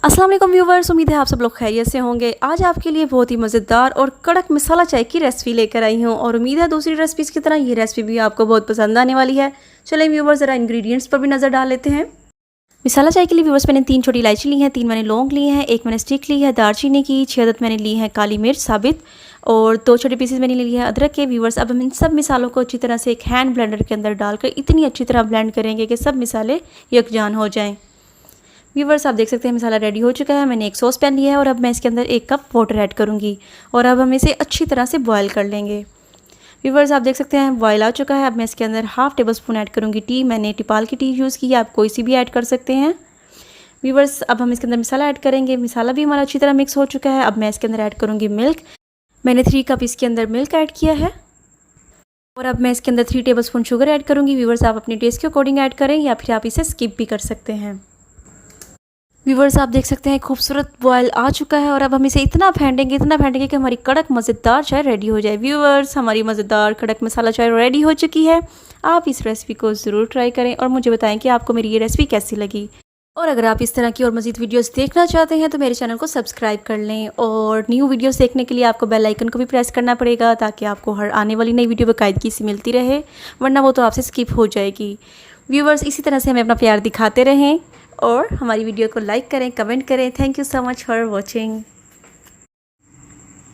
अस्सलाम वालेकुम व्यूवर्स, उम्मीद है आप सब लोग खैरियत से होंगे। आज आपके लिए बहुत ही मज़ेदार और कड़क मसाला चाय की रेसिपी लेकर आई हूँ और उम्मीद है दूसरी रेसिपीज़ की तरह ये रेसिपी भी आपको बहुत पसंद आने वाली है। चलिए व्यूवर्स, ज़रा इंग्रेडिएंट्स पर भी नज़र डाल लेते हैं। मसाला चाय के लिए व्यूवर्स मैंने 3 छोटी इलायची ली हैं, 3 मैंने लौंग ली हैं, 1 मैंने स्टिक ली है दालचीनी की, 6 अदद मैंने ली है काली मिर्च साबित और 2 छोटे पीसेस मैंने ले लिए हैं अदरक के। व्यूवर्स, अब हम इन सब मिसालों को अच्छी तरह से एक हैंड ब्लेंडर के अंदर डालकर इतनी अच्छी तरह ब्लेंड करेंगे कि सब मिसाले यकजान हो जाएँ। व्यूवर्स, आप देख सकते हैं मसाला रेडी हो चुका है। मैंने एक सॉस पैन लिया है और अब मैं इसके अंदर 1 कप वाटर ऐड करूँगी और अब हम इसे अच्छी तरह से बॉयल कर लेंगे। व्यूवर्स, आप देख सकते हैं बॉयल आ चुका है। अब मैं इसके अंदर हाफ़ टेबल स्पून ऐड करूँगी टी। मैंने टिपाल की टी यूज़ की है, आप कोई सी भी ऐड कर सकते हैं। व्यूवर्स, अब हम इसके अंदर मसाला ऐड करेंगे। मसाला भी हमारा अच्छी तरह मिक्स हो चुका है। अब मैं इसके अंदर ऐड करूँगी मिल्क। मैंने 3 कप इसके अंदर मिल्क ऐड किया है और अब मैं इसके अंदर 3 टेबल स्पून शुगर ऐड करूँगी। व्यूवर्स, आप अपने टेस्ट के अकॉर्डिंग ऐड करें या फिर आप इसे स्किप भी कर सकते हैं। व्यूवर्स, आप देख सकते हैं खूबसूरत बॉयल आ चुका है और अब हम इसे इतना फेंटेंगे कि हमारी कड़क मज़ेदार चाय रेडी हो जाए। व्यूवर्स, हमारी मज़ेदार कड़क मसाला चाय रेडी हो चुकी है। आप इस रेसिपी को ज़रूर ट्राई करें और मुझे बताएं कि आपको मेरी ये रेसिपी कैसी लगी। और अगर आप इस तरह की और मज़ीद वीडियोस देखना चाहते हैं तो मेरे चैनल को सब्सक्राइब कर लें और न्यू वीडियोस देखने के लिए आपको बेल आइकन को भी प्रेस करना पड़ेगा ताकि आपको हर आने वाली नई वीडियो बाकायदगी से मिलती रहे, वरना वो तो आपसे स्किप हो जाएगी। व्यूवर्स, इसी तरह से हमें अपना प्यार दिखाते रहें और हमारी वीडियो को लाइक करें, कमेंट करें। Thank you so much for watching.